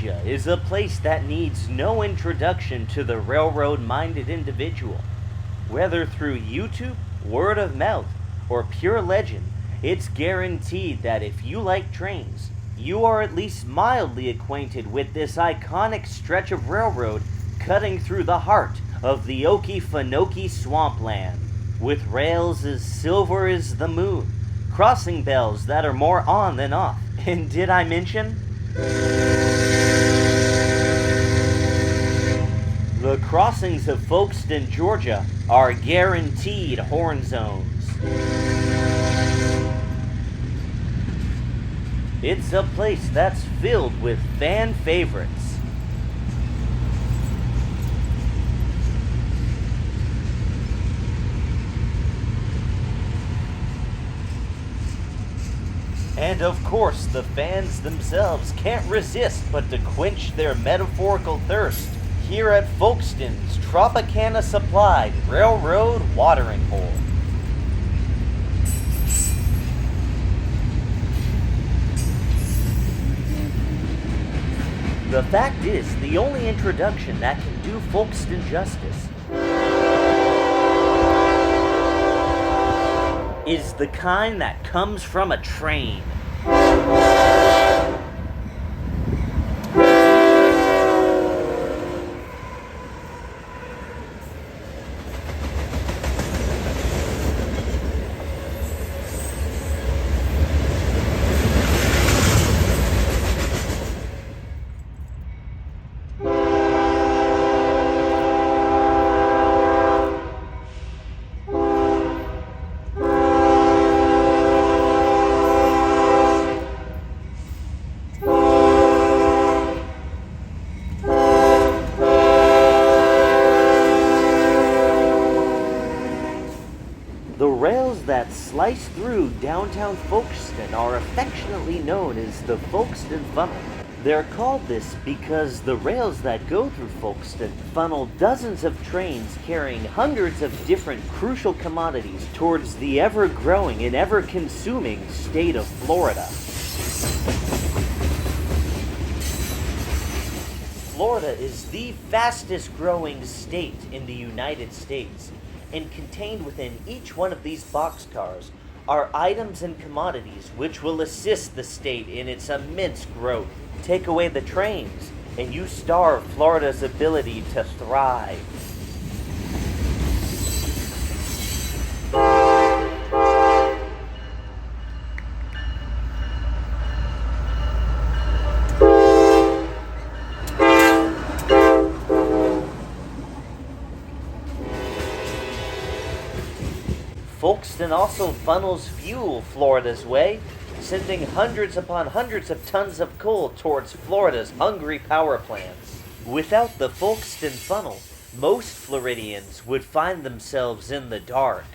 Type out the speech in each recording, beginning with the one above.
Georgia is a place that needs no introduction to the railroad-minded individual. Whether through YouTube, word of mouth, or pure legend, it's guaranteed that if you like trains, you are at least mildly acquainted with this iconic stretch of railroad cutting through the heart of the Okefenokee swampland, with rails as silver as the moon, crossing bells that are more on than off. And did I mention? The crossings of Folkston, Georgia are guaranteed horn zones. It's a place that's filled with fan favorites. And of course, the fans themselves can't resist but to quench their metaphorical thirst here at Folkston's Tropicana-supplied railroad watering hole. The fact is, the only introduction that can do Folkston justice is the kind that comes from a train. The rails that slice through downtown Folkston are affectionately known as the Folkston Funnel. They're called this because the rails that go through Folkston funnel dozens of trains carrying hundreds of different crucial commodities towards the ever-growing and ever-consuming state of Florida. Florida is the fastest-growing state in the United States, and contained within each one of these boxcars are items and commodities which will assist the state in its immense growth. Take away the trains, and you starve Florida's ability to thrive. Folkston also funnels fuel Florida's way, sending hundreds upon hundreds of tons of coal towards Florida's hungry power plants. Without the Folkston funnel, most Floridians would find themselves in the dark.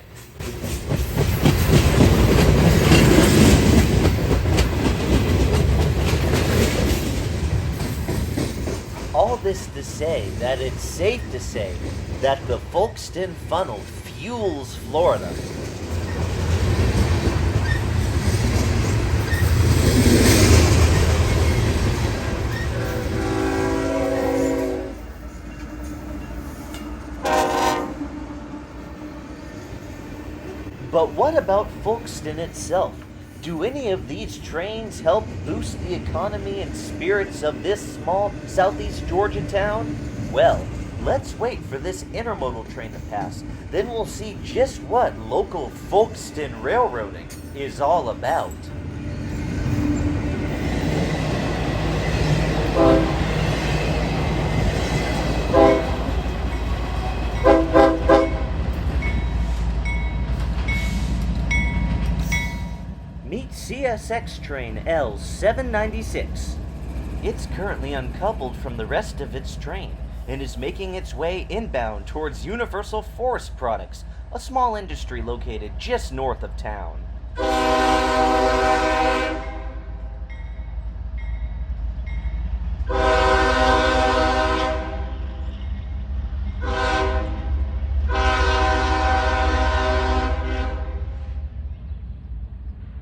All this to say that it's safe to say that the Folkston funnel fuels Florida. But what about Folkston itself? Do any of these trains help boost the economy and spirits of this small southeast Georgia town? Well, let's wait for this intermodal train to pass. Then we'll see just what local Folkston railroading is all about. Meet CSX train L796. It's currently uncoupled from the rest of its train and is making its way inbound towards Universal Forest Products, a small industry located just north of town.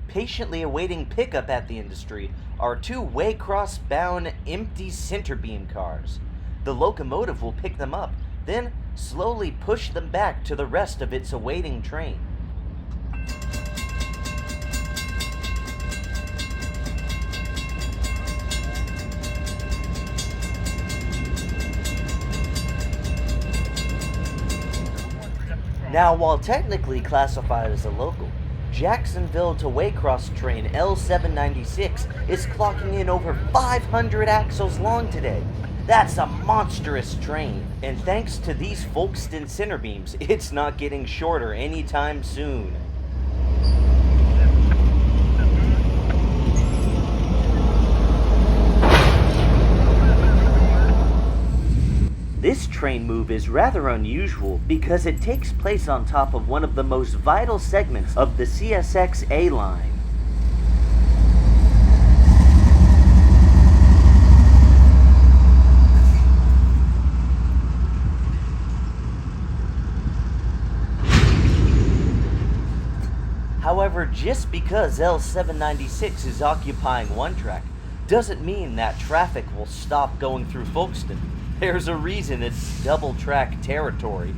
patiently awaiting pickup at the industry are two Waycross-bound empty centerbeam cars. The locomotive will pick them up, then slowly push them back to the rest of its awaiting train. Now, while technically classified as a local, Jacksonville to Waycross train L796 is clocking in over 500 axles long today. That's a monstrous train, and thanks to these Folkston centerbeams, it's not getting shorter anytime soon. This train move is rather unusual because it takes place on top of one of the most vital segments of the CSX-A line. However, just because L796 is occupying one track doesn't mean that traffic will stop going through Folkston. There's a reason it's double-track territory.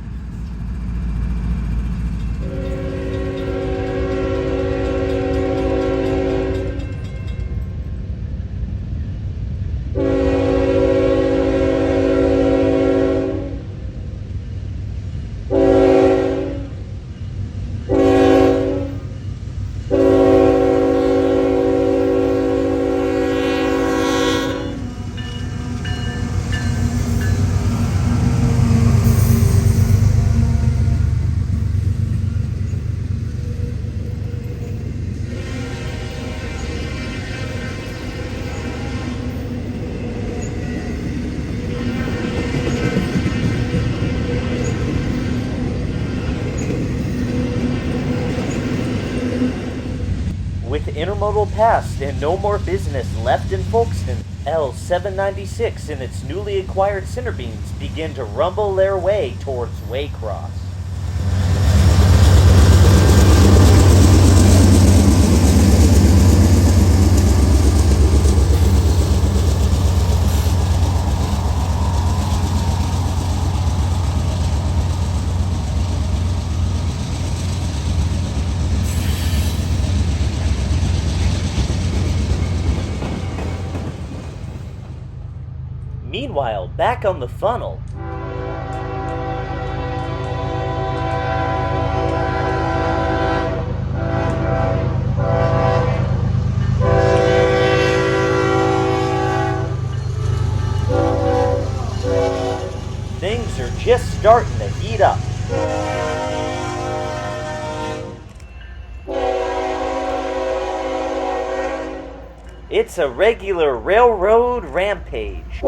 With intermodal passed and no more business left in Folkston, L796 and its newly acquired centerbeams begin to rumble their way towards Waycross. Meanwhile, back on the funnel, things are just starting to heat up. It's a regular railroad rampage.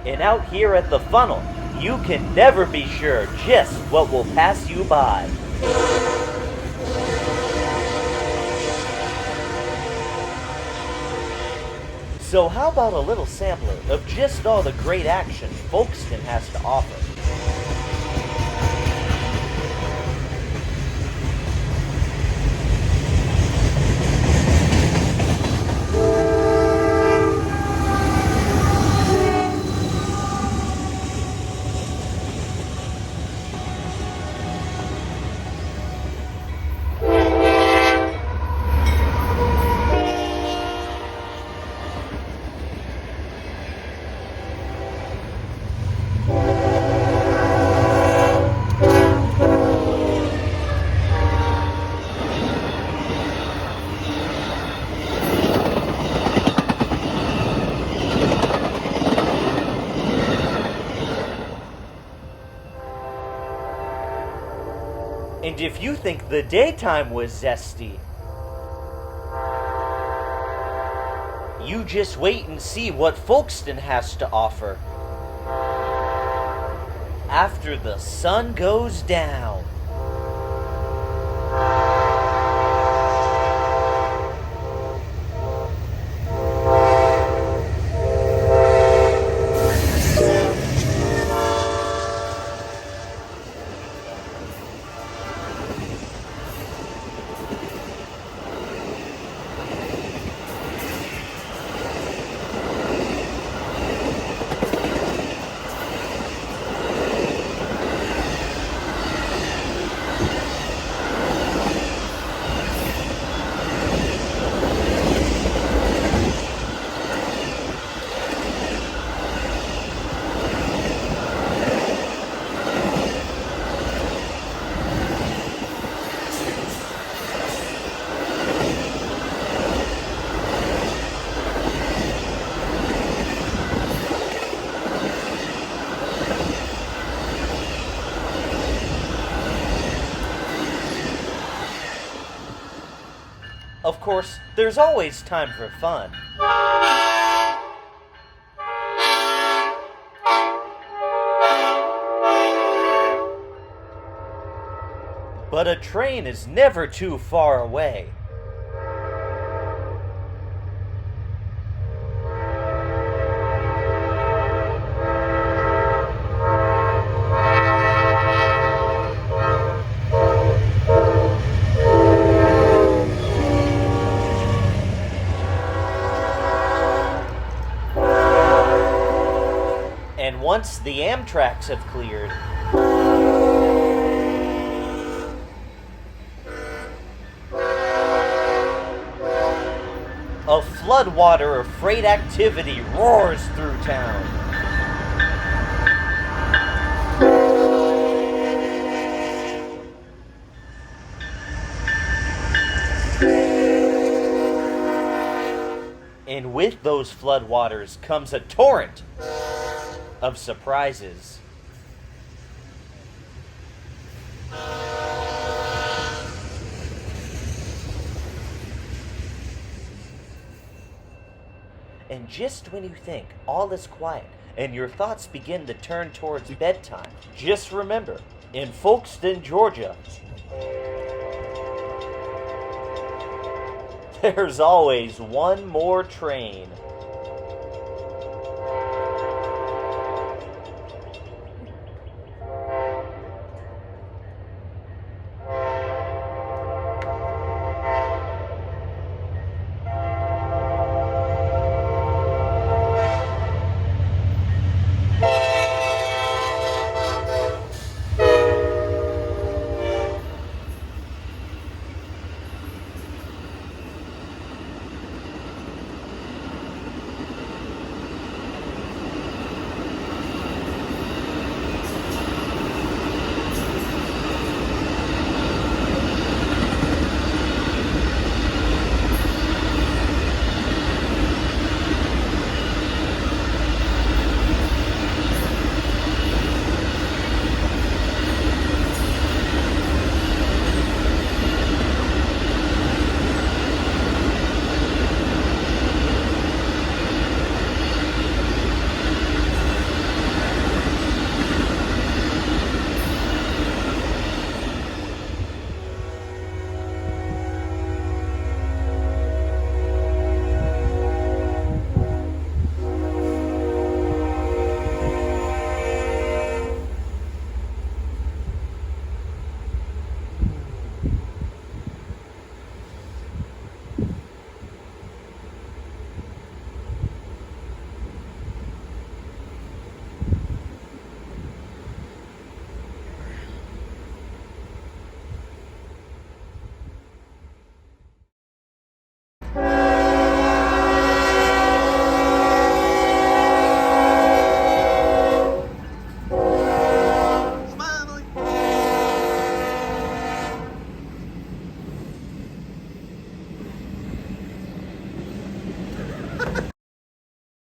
And out here at the funnel, you can never be sure just what will pass you by. So how about a little sampler of just all the great action Folkston has to offer? And if you think the daytime was zesty, you just wait and see what Folkston has to offer after the sun goes down. Of course, there's always time for fun. But a train is never too far away. And once the Amtraks have cleared, a floodwater of freight activity roars through town. And with those floodwaters comes a torrent of surprises. And just when you think all is quiet and your thoughts begin to turn towards bedtime, just remember, in Folkston, Georgia, there's always one more train.